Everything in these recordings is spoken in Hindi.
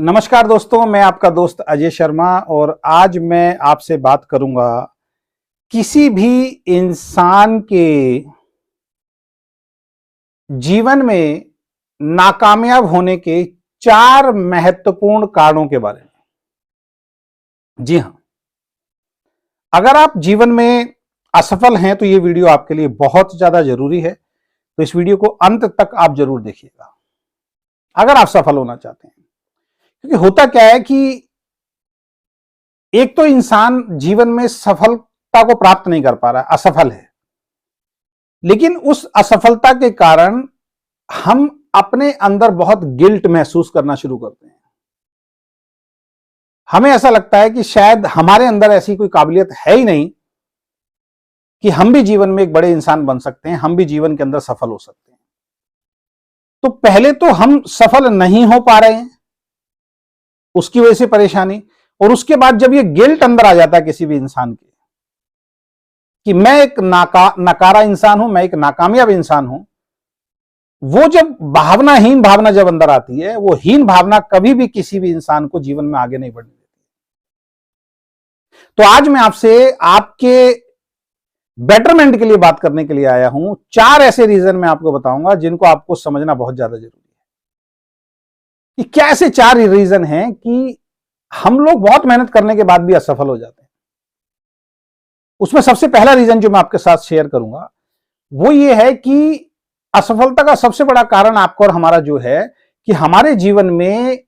नमस्कार दोस्तों, मैं आपका दोस्त अजय शर्मा और आज मैं आपसे बात करूंगा किसी भी इंसान के जीवन में नाकामयाब होने के 4 महत्वपूर्ण कारणों के बारे में। जी हां, अगर आप जीवन में असफल हैं तो यह वीडियो आपके लिए बहुत ज्यादा जरूरी है, तो इस वीडियो को अंत तक आप जरूर देखिएगा अगर आप सफल होना चाहते हैं। क्योंकि होता क्या है कि एक तो इंसान जीवन में सफलता को प्राप्त नहीं कर पा रहा है, असफल है, लेकिन उस असफलता के कारण हम अपने अंदर बहुत गिल्ट महसूस करना शुरू करते हैं। हमें ऐसा लगता है कि शायद हमारे अंदर ऐसी कोई काबिलियत है ही नहीं कि हम भी जीवन में एक बड़े इंसान बन सकते हैं, हम भी जीवन के अंदर सफल हो सकते हैं। तो पहले तो हम सफल नहीं हो पा रहे हैं, उसकी वजह से परेशानी, और उसके बाद जब ये गिल्ट अंदर आ जाता है किसी भी इंसान के कि मैं एक नकारा इंसान हूं, मैं एक नाकामयाब इंसान हूं, वो जब हीन भावना जब अंदर आती है, वो हीन भावना कभी भी किसी भी इंसान को जीवन में आगे नहीं बढ़ने देती। तो आज मैं आपसे आपके बेटरमेंट के लिए बात करने के लिए आया हूं। 4 ऐसे रीजन मैं आपको बताऊंगा जिनको आपको समझना बहुत ज्यादा जरूरी है कि क्या ऐसे 4 रीजन हैं कि हम लोग बहुत मेहनत करने के बाद भी असफल हो जाते हैं। उसमें सबसे पहला रीजन जो मैं आपके साथ शेयर करूंगा वो ये है कि असफलता का सबसे बड़ा कारण आपको और हमारा जो है कि हमारे जीवन में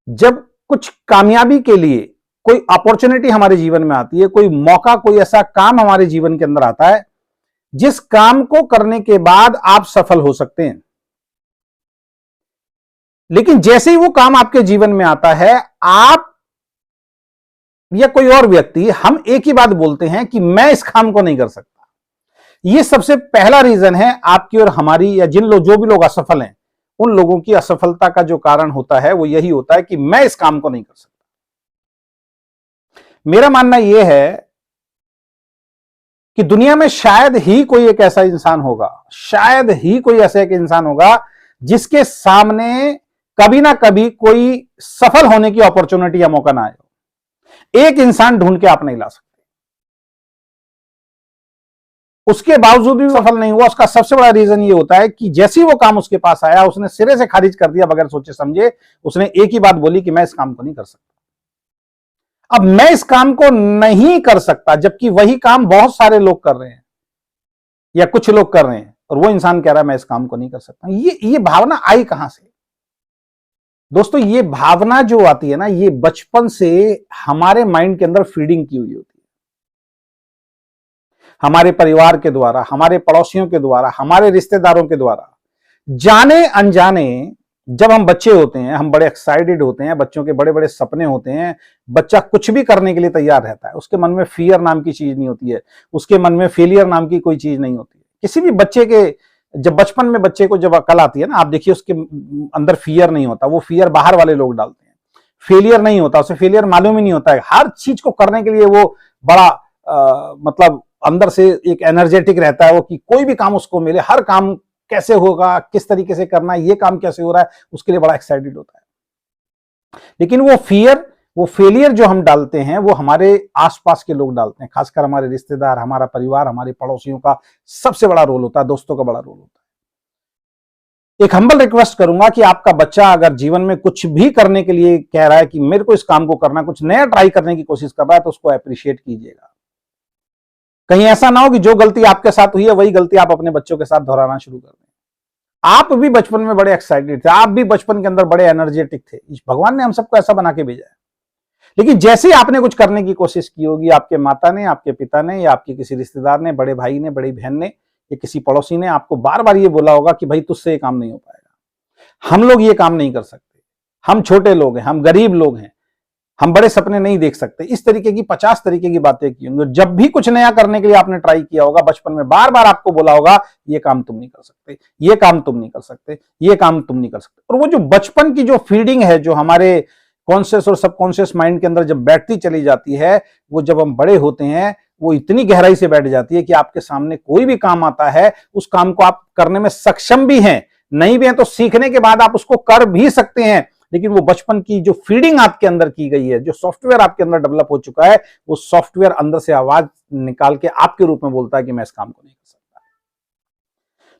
जब कुछ कामयाबी के लिए कोई अपॉर्चुनिटी हमारे जीवन में आती है, कोई मौका, कोई ऐसा काम हमारे जीवन के अंदर आता है जिस काम को करने के बाद आप सफल हो सकते हैं, लेकिन जैसे ही वो काम आपके जीवन में आता है, आप या कोई और व्यक्ति, हम एक ही बात बोलते हैं कि मैं इस काम को नहीं कर सकता। यह सबसे पहला रीजन है आपकी और हमारी, या जिन लोग, जो भी लोग असफल हैं, उन लोगों की असफलता का जो कारण होता है वो यही होता है कि मैं इस काम को नहीं कर सकता। मेरा मानना यह है कि दुनिया में शायद ही कोई एक ऐसा इंसान होगा, शायद ही कोई ऐसा एक इंसान होगा जिसके सामने कभी ना कभी कोई सफल होने की अपॉर्चुनिटी या मौका ना आए। एक इंसान ढूंढ के आप नहीं ला सकते, उसके बावजूद भी सफल नहीं हुआ। उसका सबसे बड़ा रीजन ये होता है कि जैसे ही वो काम उसके पास आया, उसने सिरे से खारिज कर दिया बगैर सोचे समझे। उसने एक ही बात बोली कि मैं इस काम को नहीं कर सकता। अब मैं इस काम को नहीं कर सकता, जबकि वही काम बहुत सारे लोग कर रहे हैं या कुछ लोग कर रहे हैं, और वो इंसान कह रहा है मैं इस काम को नहीं कर सकता। ये भावना आई कहां से? दोस्तों, ये भावना जो आती है ना, ये बचपन से हमारे माइंड के अंदर फीडिंग की हुई होती है। हमारे परिवार के द्वारा, हमारे पड़ोसियों के द्वारा, हमारे रिश्तेदारों के द्वारा, जाने अनजाने जब हम बच्चे होते हैं, हम बड़े एक्साइटेड होते हैं, बच्चों के बड़े बड़े सपने होते हैं। बच्चा कुछ भी करने के लिए तैयार रहता है, उसके मन में फियर नाम की चीज नहीं होती है, उसके मन में फेलियर नाम की कोई चीज नहीं होती है। किसी भी बच्चे के, जब बचपन में बच्चे को जब अकल आती है ना, आप देखिए उसके अंदर फियर नहीं होता, वो फियर बाहर वाले लोग डालते हैं। फेलियर नहीं होता, उसे फेलियर मालूम ही नहीं होता है। हर चीज को करने के लिए वो बड़ा मतलब अंदर से एक एनर्जेटिक रहता है वो, कि कोई भी काम उसको मिले, हर काम कैसे होगा, किस तरीके से करना है, ये काम कैसे हो रहा है, उसके लिए बड़ा एक्साइटेड होता है। लेकिन वो फियर, वो फेलियर जो हम डालते हैं, वो हमारे आसपास के लोग डालते हैं, खासकर हमारे रिश्तेदार, हमारा परिवार, हमारे पड़ोसियों का सबसे बड़ा रोल होता है, दोस्तों का बड़ा रोल होता है। एक हम्बल रिक्वेस्ट करूंगा कि आपका बच्चा अगर जीवन में कुछ भी करने के लिए कह रहा है कि मेरे को इस काम को करना, कुछ नया ट्राई करने की कोशिश कर रहा है, तो उसको अप्रिशिएट कीजिएगा। कहीं ऐसा ना हो कि जो गलती आपके साथ हुई है वही गलती आप अपने बच्चों के साथ दोहराना शुरू कर दें। आप भी बचपन में बड़े एक्साइटेड थे, आप भी बचपन के अंदर बड़े एनर्जेटिक थे। भगवान ने हम सबको ऐसा बना के भेजा है, लेकिन जैसे ही आपने कुछ करने की कोशिश की होगी, आपके माता ने, आपके पिता ने, या आपके किसी रिश्तेदार ने, बड़े भाई ने, बड़ी बहन ने, या किसी पड़ोसी ने आपको बार बार ये बोला होगा कि भाई तुझसे ये काम नहीं हो पाएगा, हम लोग ये काम नहीं कर सकते, हम छोटे लोग हैं, हम गरीब लोग हैं, हम बड़े सपने नहीं देख सकते। इस तरीके की 50 तरीके की बातें की होंगी। जब भी कुछ नया करने के लिए आपने ट्राई किया होगा, बचपन में बार बार आपको बोला होगा ये काम तुम नहीं कर सकते, ये काम तुम नहीं कर सकते, ये काम तुम नहीं कर सकते। और वो जो बचपन की जो फीडिंग है, जो हमारे कॉन्शियस और सबकॉन्शियस माइंड के अंदर जब बैठती चली जाती है, वो जब हम बड़े होते हैं वो इतनी गहराई से बैठ जाती है कि आपके सामने कोई भी काम आता है, उस काम को आप करने में सक्षम भी हैं, नहीं भी हैं तो सीखने के बाद आप उसको कर भी सकते हैं, लेकिन वो बचपन की जो फीडिंग आपके अंदर की गई है, जो सॉफ्टवेयर आपके अंदर डेवलप हो चुका है, वो सॉफ्टवेयर अंदर से आवाज निकाल के आपके रूप में बोलता है कि मैं इस काम को नहीं कर सकता।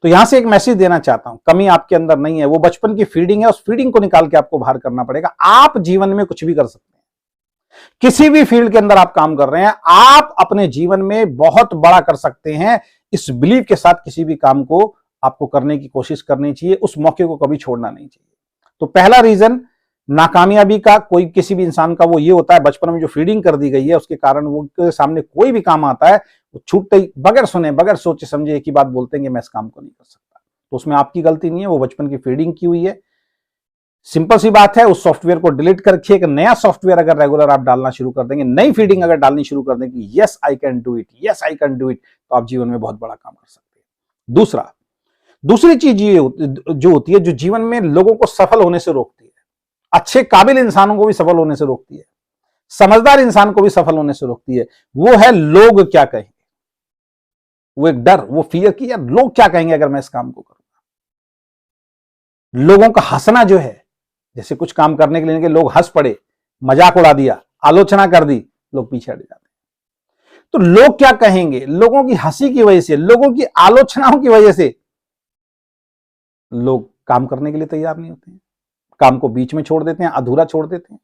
तो यहां से एक मैसेज देना चाहता हूं, कमी आपके अंदर नहीं है, वो बचपन की फीडिंग है, उस फीडिंग को निकाल के आपको बाहर करना पड़ेगा। आप जीवन में कुछ भी कर सकते हैं, किसी भी फील्ड के अंदर आप काम कर रहे हैं, आप अपने जीवन में बहुत बड़ा कर सकते हैं। इस बिलीव के साथ किसी भी काम को आपको करने की कोशिश करनी चाहिए, उस मौके को कभी छोड़ना नहीं चाहिए। तो पहला रीजन नाकामयाबी का कोई किसी भी इंसान का वो ये होता है, बचपन में जो फीडिंग कर दी गई है उसके कारण वो के सामने कोई भी काम आता है, वो छूटते ही बगैर सुने बगैर सोचे समझे एक ही बात बोलते हैं कि मैं इस काम को नहीं कर सकता। तो उसमें आपकी गलती नहीं है, वो बचपन की फीडिंग की हुई है। सिंपल सी बात है, उस सॉफ्टवेयर को डिलीट करके एक नया सॉफ्टवेयर अगर रेगुलर आप डालना शुरू कर देंगे, नई फीडिंग अगर डालनी शुरू कर देंगे, yes I can do it, yes I can do it, तो आप जीवन में बहुत बड़ा काम कर सकते हैं। दूसरी चीज ये जो होती है, जो जीवन में लोगों को सफल होने से रोकती है, अच्छे काबिल इंसानों को भी सफल होने से रोकती है, समझदार इंसान को भी सफल होने से रोकती है, वो है लोग क्या कहेंगे। वो एक डर, वो फियर कि यार लोग क्या कहेंगे अगर मैं इस काम को करूंगा। लोगों का हंसना जो है, जैसे कुछ काम करने के लिए लोग हंस पड़े, मजाक उड़ा दिया, आलोचना कर दी, लोग पीछे हट जाते हैं। तो लोग क्या कहेंगे, लोगों की हंसी की वजह से, लोगों की आलोचनाओं की वजह से लोग काम करने के लिए तैयार नहीं होते हैं, काम को बीच में छोड़ देते हैं, अधूरा छोड़ देते हैं।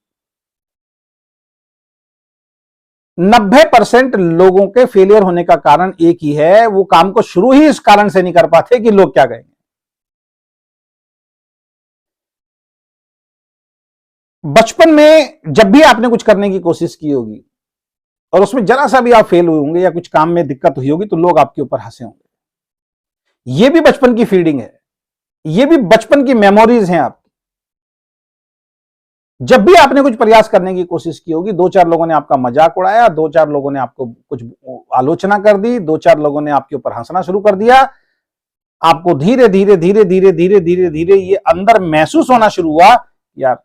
90% लोगों के फेलियर होने का कारण एक ही है, वो काम को शुरू ही इस कारण से नहीं कर पाते कि लोग क्या कहेंगे। बचपन में जब भी आपने कुछ करने की कोशिश की होगी और उसमें जरा सा भी आप फेल हुए होंगे या कुछ काम में दिक्कत हुई होगी, तो लोग आपके ऊपर हंसे होंगे। ये भी बचपन की फीडिंग है, ये भी बचपन की मेमोरीज हैं आपकी। जब भी आपने कुछ प्रयास करने की कोशिश की होगी, दो चार लोगों ने आपका मजाक उड़ाया, दो चार लोगों ने आपको कुछ आलोचना कर दी, दो चार लोगों ने आपके ऊपर हंसना शुरू कर दिया, आपको धीरे धीरे धीरे धीरे धीरे धीरे धीरे ये अंदर महसूस होना शुरू हुआ, यार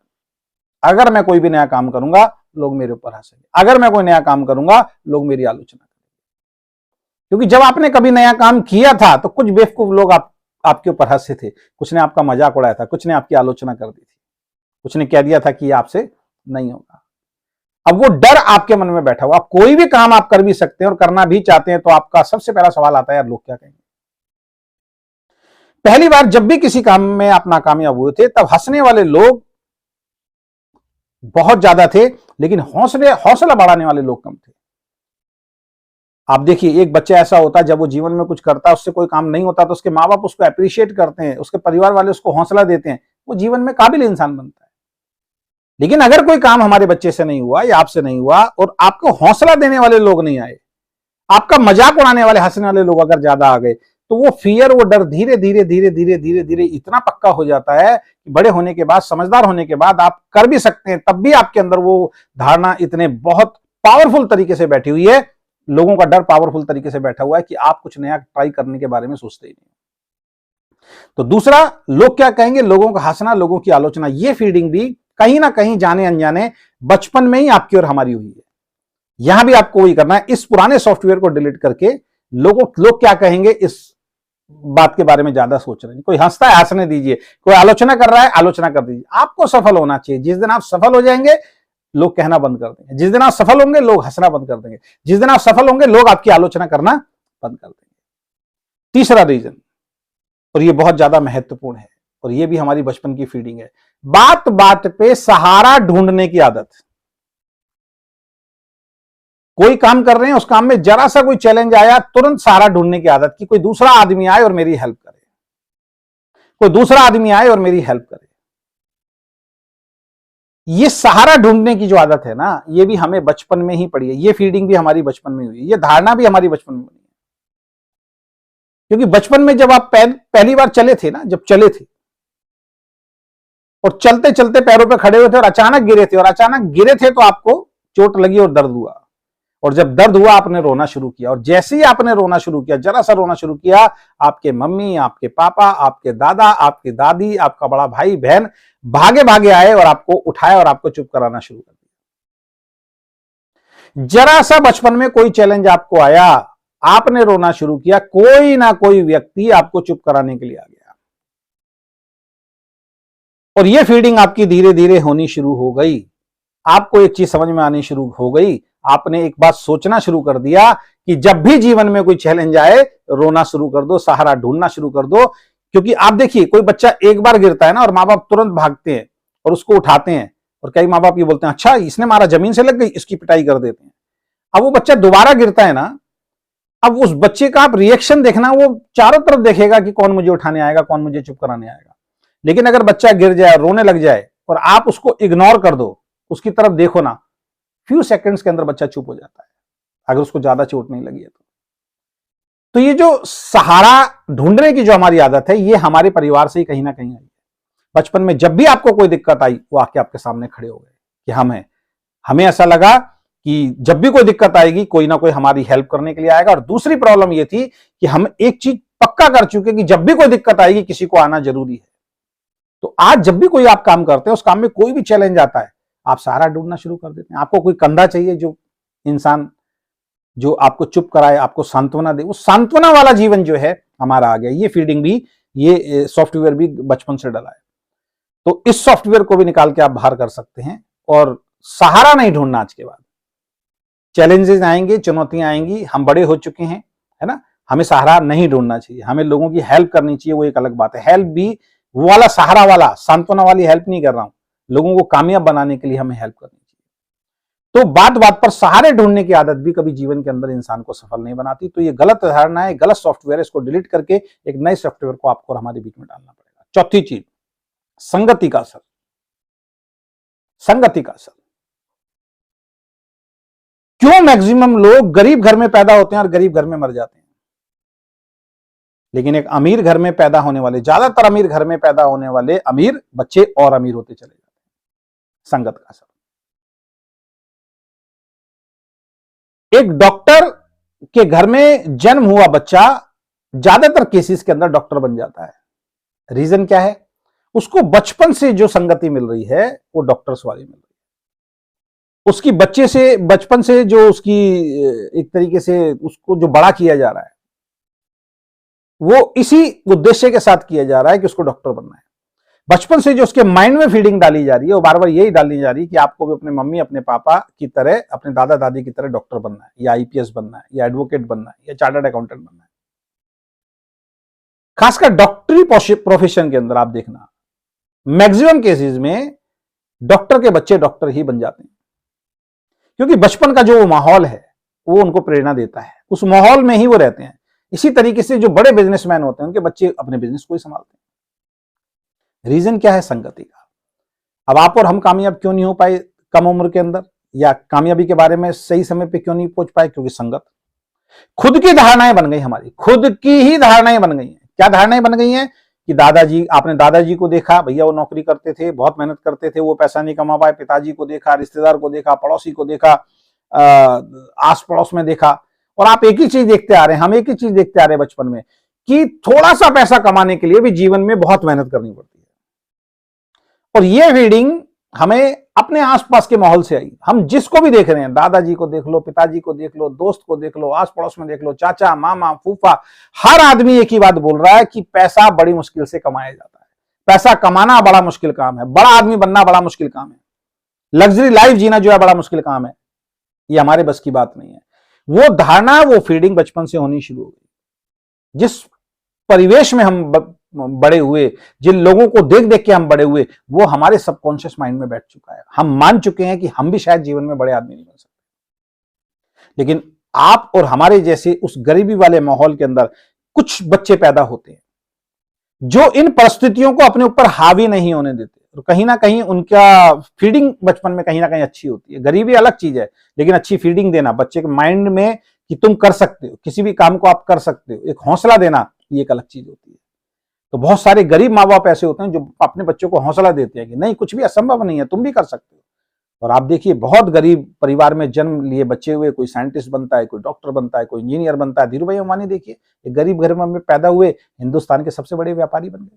अगर मैं कोई भी नया काम करूंगा लोग मेरे ऊपर हंसेंगे, अगर मैं कोई नया काम करूंगा लोग मेरी आलोचना करेंगे। क्योंकि जब आपने कभी नया काम किया था तो कुछ बेवकूफ लोग आपके ऊपर हंसे थे, कुछ ने आपका मजाक उड़ाया था, कुछ ने आपकी आलोचना कर दी थी, कुछ ने कह दिया था कि आपसे नहीं होगा। अब वो डर आपके मन में बैठा हुआ, कोई भी काम आप कर भी सकते हैं और करना भी चाहते हैं, तो आपका सबसे पहला सवाल आता है, यार लोग क्या कहेंगे। पहली बार जब भी किसी काम में आप नाकामयाब हुए थे, तब हंसने वाले लोग बहुत ज्यादा थे, लेकिन हौसला बढ़ाने वाले लोग कम थे। आप देखिए, एक बच्चा ऐसा होता है जब वो जीवन में कुछ करता है, उससे कोई काम नहीं होता, तो उसके माँ बाप उसको अप्रिशिएट करते हैं, उसके परिवार वाले उसको हौसला देते हैं, वो जीवन में काबिल इंसान बनता है। लेकिन अगर कोई काम हमारे बच्चे से नहीं हुआ या आपसे नहीं हुआ और आपको हौसला देने वाले लोग नहीं आए, आपका मजाक उड़ाने वाले हंसने वाले लोग अगर ज्यादा आ गए, तो वो फियर, वो डर धीरे धीरे धीरे धीरे धीरे धीरे इतना पक्का हो जाता है कि बड़े होने के बाद, समझदार होने के बाद आप कर भी सकते हैं, तब भी आपके अंदर वो धारणा इतने बहुत पावरफुल तरीके से बैठी हुई है, लोगों का डर पावरफुल तरीके से बैठा हुआ है कि आप कुछ नया ट्राई करने के बारे में सोचते ही नहीं। तो दूसरा, लोग क्या कहेंगे, लोगों का हंसना, लोगों की आलोचना, ये फीडिंग भी कहीं ना कहीं जाने अनजाने बचपन में ही आपकी और हमारी हुई है। यहां भी आपको वही करना है, इस पुराने सॉफ्टवेयर को डिलीट करके लोग क्या कहेंगे इस बात के बारे में ज्यादा सोच रहे हैं। कोई हंसता है, हंसने दीजिए, कोई आलोचना कर रहा है, आलोचना कर दीजिए। आपको सफल होना चाहिए। जिस दिन आप सफल हो जाएंगे, लोग कहना बंद कर देंगे। जिस दिन आप सफल होंगे, लोग हंसना बंद कर देंगे। जिस दिन आप सफल होंगे, लोग आपकी आलोचना करना बंद कर देंगे। तीसरा रीजन, और ये बहुत ज्यादा महत्वपूर्ण है, और ये भी हमारी बचपन की फीडिंग है, बात बात पे सहारा ढूंढने की आदत। कोई काम कर रहे हैं, उस काम में जरा सा कोई चैलेंज आया, तुरंत सहारा ढूंढने की आदत, कि कोई दूसरा आदमी आए और मेरी हेल्प करे, कोई दूसरा आदमी आए और मेरी हेल्प करे। ये सहारा ढूंढने की जो आदत है ना, ये भी हमें बचपन में ही पड़ी है। ये फीडिंग भी हमारी बचपन में हुई है, ये धारणा भी हमारी बचपन में बनी है। क्योंकि बचपन में जब आप पहली बार चले थे ना, जब चले थे और चलते चलते पैरों पे खड़े हुए थे और अचानक गिरे थे, और अचानक गिरे थे तो आपको चोट लगी और दर्द हुआ, और जब दर्द हुआ आपने रोना शुरू किया, और जैसे ही आपने रोना शुरू किया, जरा सा रोना शुरू किया, आपके मम्मी, आपके पापा, आपके दादा, आपकी दादी, आपका बड़ा भाई बहन भागे भागे आए और आपको उठाया और आपको चुप कराना शुरू कर दिया। जरा सा बचपन में कोई चैलेंज आपको आया, आपने रोना शुरू किया, कोई ना कोई व्यक्ति आपको चुप कराने के लिए आ गया। और ये फीडिंग आपकी धीरे धीरे होनी शुरू हो गई। आपको एक चीज समझ में आनी शुरू हो गई, आपने एक बात सोचना शुरू कर दिया कि जब भी जीवन में कोई चैलेंज आए, रोना शुरू कर दो, सहारा ढूंढना शुरू कर दो। क्योंकि आप देखिए, कोई बच्चा एक बार गिरता है ना, और माँ बाप तुरंत भागते हैं और उसको उठाते हैं, और कई माँ बाप ये बोलते हैं अच्छा इसने मारा, जमीन से लग गई, इसकी पिटाई कर देते हैं। अब वो बच्चा दोबारा गिरता है ना, अब उस बच्चे का आप रिएक्शन देखना, वो चारों तरफ देखेगा कि कौन मुझे उठाने आएगा, कौन मुझे चुप कराने आएगा। लेकिन अगर बच्चा गिर जाए, रोने लग जाए, और आप उसको इग्नोर कर दो, उसकी तरफ देखो ना, फ्यू सेकंड्स के अंदर बच्चा चुप हो जाता है, अगर उसको ज्यादा चोट नहीं लगी है तो ये जो सहारा ढूंढने की जो हमारी आदत है, ये हमारे परिवार से ही कहीं ना कहीं आई है। बचपन में जब भी आपको कोई दिक्कत आई, वो आके आपके सामने खड़े हो गए कि हम हैं। हमें ऐसा लगा कि जब भी कोई दिक्कत आएगी, कोई ना कोई हमारी हेल्प करने के लिए आएगा। और दूसरी प्रॉब्लम ये थी कि हम एक चीज पक्का कर चुके कि जब भी कोई दिक्कत आएगी, किसी को आना जरूरी है। तो आज जब भी कोई आप काम करते हैं, उस काम में कोई भी चैलेंज आता है, आप सहारा ढूंढना शुरू कर देते हैं। आपको कोई कंधा चाहिए, जो इंसान जो आपको चुप कराए, आपको सांत्वना दे, वो सांत्वना वाला जीवन जो है हमारा आ गया। ये फीडिंग भी, ये सॉफ्टवेयर भी बचपन से डला है। तो इस सॉफ्टवेयर को भी निकाल के आप बाहर कर सकते हैं, और सहारा नहीं ढूंढना। आज के बाद चैलेंजेस आएंगे, चुनौतियां आएंगी, हम बड़े हो चुके हैं, है ना, हमें सहारा नहीं ढूंढना चाहिए, हमें लोगों की हेल्प करनी चाहिए। वो एक अलग बात है, हेल्प भी वो वाला सहारा वाला, सांत्वना वाली हेल्प नहीं कर रहा हूं, लोगों को कामयाब बनाने के लिए हमें हेल्प करनी चाहिए। तो बात बात पर सहारे ढूंढने की आदत भी कभी जीवन के अंदर इंसान को सफल नहीं बनाती। तो ये गलत धारणा है, गलत सॉफ्टवेयर है, इसको डिलीट करके एक नए सॉफ्टवेयर को आपको और हमारे बीच में डालना पड़ेगा। चौथी चीज, संगति का असर। संगति का असर, क्यों मैक्सिमम लोग गरीब घर में पैदा होते हैं और गरीब घर में मर जाते हैं, लेकिन एक अमीर घर में पैदा होने वाले, ज्यादातर अमीर घर में पैदा होने वाले अमीर बच्चे और अमीर होते चले जाते हैं? संगत का असर। एक डॉक्टर के घर में जन्म हुआ बच्चा ज्यादातर केसेस के अंदर डॉक्टर बन जाता है। रीजन क्या है? उसको बचपन से जो संगति मिल रही है, वो डॉक्टर्स वाली मिल रही है। उसकी बचपन से जो उसकी एक तरीके से उसको जो बड़ा किया जा रहा है, वो इसी उद्देश्य के साथ किया जा रहा है कि उसको डॉक्टर बनना है। बचपन से जो उसके माइंड में फीडिंग डाली जा रही है, वो बार बार यही डाली जा रही है कि आपको भी अपने मम्मी, अपने पापा की तरह, अपने दादा दादी की तरह डॉक्टर बनना है, या आईपीएस बनना है, या एडवोकेट बनना है, या चार्टर्ड अकाउंटेंट बनना है। खासकर डॉक्टरी प्रोफेशन के अंदर आप देखना, मैक्सिमम केसेस में डॉक्टर के बच्चे डॉक्टर ही बन जाते हैं, क्योंकि बचपन का जो माहौल है वो उनको प्रेरणा देता है, उस माहौल में ही वो रहते हैं। इसी तरीके से जो बड़े बिजनेसमैन होते हैं, उनके बच्चे अपने बिजनेस को ही संभालते हैं। रीजन क्या है? संगति का। अब आप और हम कामयाब क्यों नहीं हो पाए कम उम्र के अंदर, या कामयाबी के बारे में सही समय पे क्यों नहीं पहुंच पाए? क्योंकि संगत। खुद की धारणाएं बन गई, हमारी खुद की ही धारणाएं बन गई हैं। क्या धारणाएं बन गई हैं? कि दादाजी, आपने दादाजी को देखा, भैया वो नौकरी करते थे, बहुत मेहनत करते थे, वो पैसा नहीं कमा पाए। पिताजी को देखा, रिश्तेदार को देखा, पड़ोसी को देखा, आस पड़ोस में देखा, और आप एक ही चीज देखते आ रहे हैं, हम एक ही चीज देखते आ रहे हैं बचपन में, कि थोड़ा सा पैसा कमाने के लिए भी जीवन में बहुत मेहनत करनी पड़ती है। और ये रीडिंग हमें अपने आसपास के माहौल से आई। हम जिसको भी देख रहे हैं, दादाजी को देख लो, पिताजी को देख लो, दोस्त को देख लो, आस पड़ोस में देख लो, चाचा, मामा, फूफा, हर आदमी एक ही बात बोल रहा है कि पैसा बड़ी मुश्किल से कमाया जाता है, पैसा कमाना बड़ा मुश्किल काम है, बड़ा आदमी बनना बड़ा मुश्किल काम है, लग्जरी लाइफ जीना जो है बड़ा मुश्किल काम है। ये हमारे बस की बात नहीं है। वो धारणा, वो फीडिंग बचपन से होनी शुरू हो गई। जिस परिवेश में हम बड़े हुए, जिन लोगों को देख देख के हम बड़े हुए, वो हमारे सबकॉन्शियस माइंड में बैठ चुका है। हम मान चुके हैं कि हम भी शायद जीवन में बड़े आदमी नहीं बन सकते। लेकिन आप और हमारे जैसे उस गरीबी वाले माहौल के अंदर कुछ बच्चे पैदा होते हैं जो इन परिस्थितियों को अपने ऊपर हावी नहीं होने देते, और कहीं ना कहीं उनका फीडिंग बचपन में कहीं ना कहीं अच्छी होती है। गरीबी अलग चीज है, लेकिन अच्छी फीडिंग देना बच्चे के माइंड में कि तुम कर सकते हो, किसी भी काम को आप कर सकते हो, एक हौसला देना, ये एक अलग चीज होती है। तो बहुत सारे गरीब माँ बाप ऐसे होते हैं जो अपने बच्चों को हौसला देते हैं कि नहीं, कुछ भी असंभव नहीं है, तुम भी कर सकते हो। और आप देखिए, बहुत गरीब परिवार में जन्म लिए बच्चे हुए, कोई साइंटिस्ट बनता है, कोई डॉक्टर बनता है, कोई इंजीनियर बनता है। धीरू भाई अंबानी देखिए, एक गरीब घर में पैदा हुए, हिंदुस्तान के सबसे बड़े व्यापारी बन गए।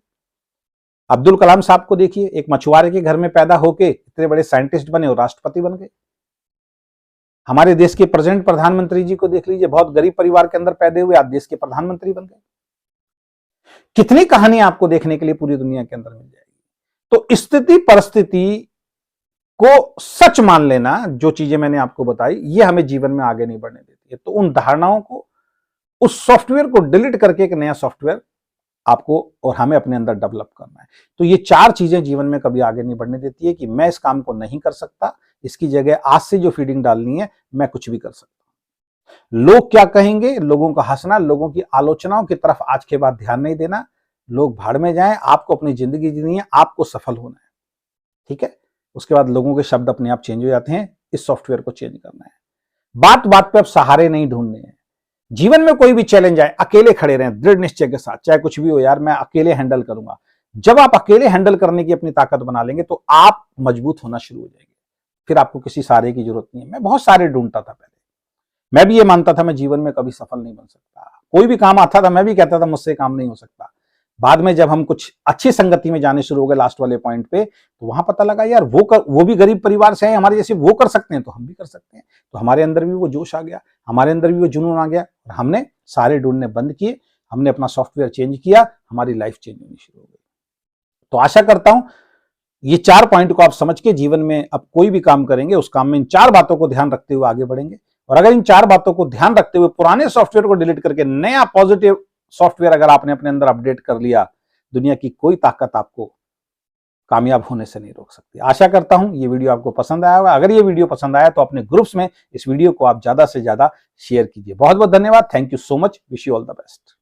अब्दुल कलाम साहब को देखिए, एक मछुआरे के घर में पैदा होके इतने बड़े साइंटिस्ट बने और राष्ट्रपति बन गए। हमारे देश के प्रेजेंट प्रधानमंत्री जी को देख लीजिए, बहुत गरीब परिवार के अंदर पैदा हुए, आज देश के प्रधानमंत्री बन गए। कितनी कहानियां आपको देखने के लिए पूरी दुनिया के अंदर मिल जाएगी। तो स्थिति परिस्थिति को सच मान लेना, जो चीजें मैंने आपको बताई, ये हमें जीवन में आगे नहीं बढ़ने देती है। तो उन धारणाओं को, उस सॉफ्टवेयर को डिलीट करके एक नया सॉफ्टवेयर आपको और हमें अपने अंदर डेवलप करना है। तो ये 4 चीजें जीवन में कभी आगे नहीं बढ़ने देती है कि मैं इस काम को नहीं कर सकता, इसकी जगह आज से जो फीडिंग डालनी है मैं कुछ भी कर सकता हूं। लोग क्या कहेंगे, लोगों का हंसना, लोगों की आलोचनाओं की तरफ आज के बाद ध्यान नहीं देना। लोग भाड़ में जाएं, आपको अपनी जिंदगी जीनी है, आपको सफल होना है, ठीक है। उसके बाद लोगों के शब्द अपने आप चेंज हो जाते हैं, इस सॉफ्टवेयर को चेंज करना है। बात बात पे अब सहारे नहीं ढूंढने हैं। जीवन में कोई भी चैलेंज आए, अकेले खड़े रहें दृढ़ निश्चय के साथ, चाहे कुछ भी हो, यार मैं अकेले हैंडल करूंगा। जब आप अकेले हैंडल करने की अपनी ताकत बना लेंगे तो आप मजबूत होना शुरू हो जाएंगे, फिर आपको किसी सहारे की जरूरत नहीं है। मैं बहुत सारे ढूंढता था पहले, मैं भी ये मानता था मैं जीवन में कभी सफल नहीं बन सकता। कोई भी काम आता था मैं भी कहता था मुझसे काम नहीं हो सकता। बाद में जब हम कुछ अच्छी संगति में जाने शुरू हो गए लास्ट वाले पॉइंट पे, तो वहां पता लगा यार वो भी गरीब परिवार से हैं हमारे जैसे, वो कर सकते हैं तो हम भी कर सकते हैं। तो हमारे अंदर भी वो जोश आ गया, हमारे अंदर भी वो जुनून आ गया, और हमने सारे ढूंढने बंद किए, हमने अपना सॉफ्टवेयर चेंज किया, हमारी लाइफ चेंज होनी शुरू हो गई। तो आशा करता हूं ये 4 पॉइंट को आप समझ के जीवन में अब कोई भी काम करेंगे, उस काम में इन 4 बातों को ध्यान रखते हुए आगे बढ़ेंगे। और अगर इन 4 बातों को ध्यान रखते हुए पुराने सॉफ्टवेयर को डिलीट करके नया पॉजिटिव सॉफ्टवेयर अगर आपने अपने अंदर अपडेट कर लिया, दुनिया की कोई ताकत आपको कामयाब होने से नहीं रोक सकती। आशा करता हूं ये वीडियो आपको पसंद आया होगा। अगर ये वीडियो पसंद आया तो अपने ग्रुप्स में इस वीडियो को आप ज्यादा से ज्यादा शेयर कीजिए। बहुत बहुत धन्यवाद। Thank you so much. Wish you all the best.